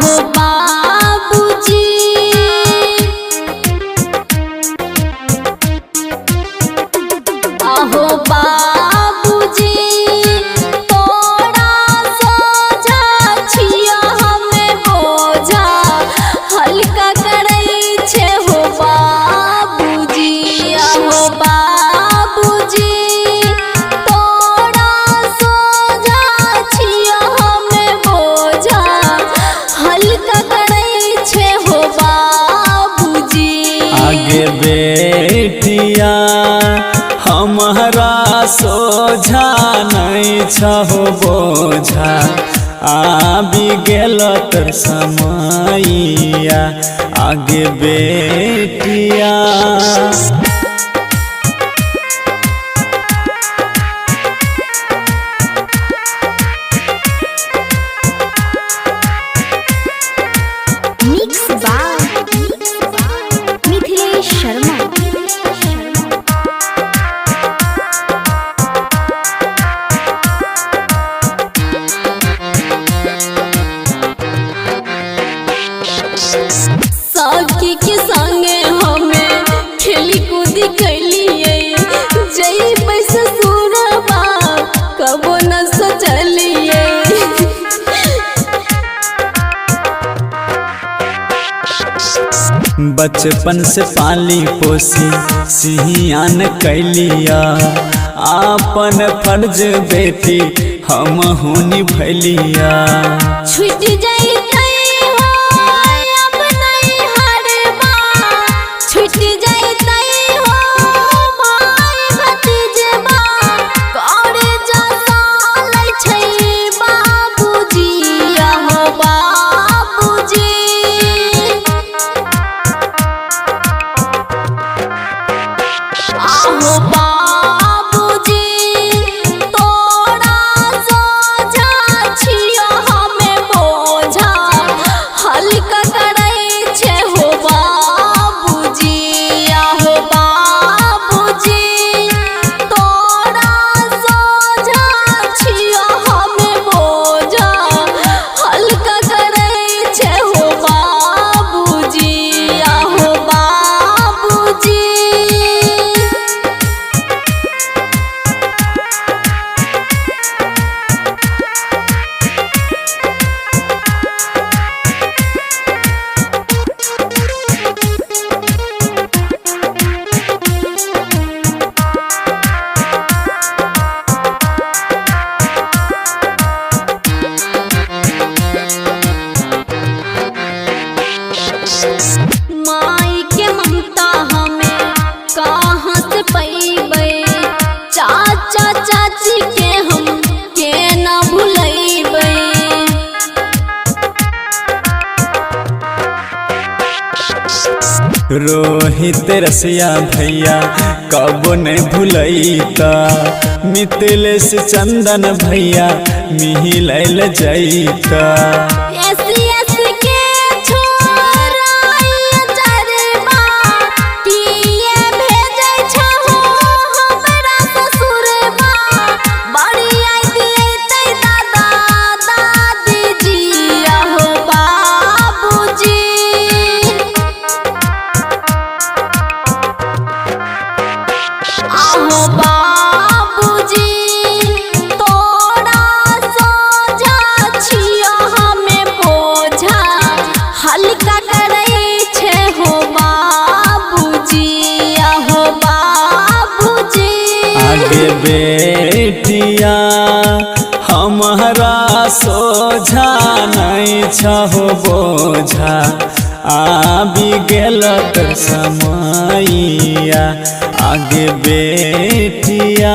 आहो बाबूजी आहो बाबूजी तोरा सोझा छिया हमें बोझा हल्का करै छे हो बाबूजी आहो बाबूजी तोरा सोझा छिया हमें बोझा हल्का करै छे हो बाबूजी। आगे बेटिया हमारा सोझा नहीं छहो बोझा आबि गेल तर समैया आगे बेटिया। Mix by Mithilesh Sharma. सखी के संगे हमें खेली कूदी कैलिए जई पैसा सुरबा कबो न सोचलिए। बचपन से पाली पोसी सिहियान कैलिया आपन फर्ज बेटी हम होनी भैलिया। छूट जाई छूट जाई हो भाई भतीजबा करे जसा लै छै बाबूजी आहो बाबूजी आहो बाबूजी तोरा सोझा छिया हमें बोझा हल्का करै छे हो बाबूजी आहो बाबूजी तोरा सोझा छिया हमें बोझा हल्का करै छे हो बाबूजी आहो बाबूजी। माई के ममता हमें कहाँ से पैबै चाचा चाची के हम के न भुलैबै। रोहित रसिया भैया कबो नहीं भूलैता मिथिलेश चंदन भैया मिहिलैल जैता। आहो बाबूजी तोरा सोझा छिया हमें बोझा हल्का करै छे हो बाबूजी आहो बाबूजी। आगे बेटिया हमारा सोझा नहीं छहो बोझा आबि गेल तर समैया आगे बेटिया।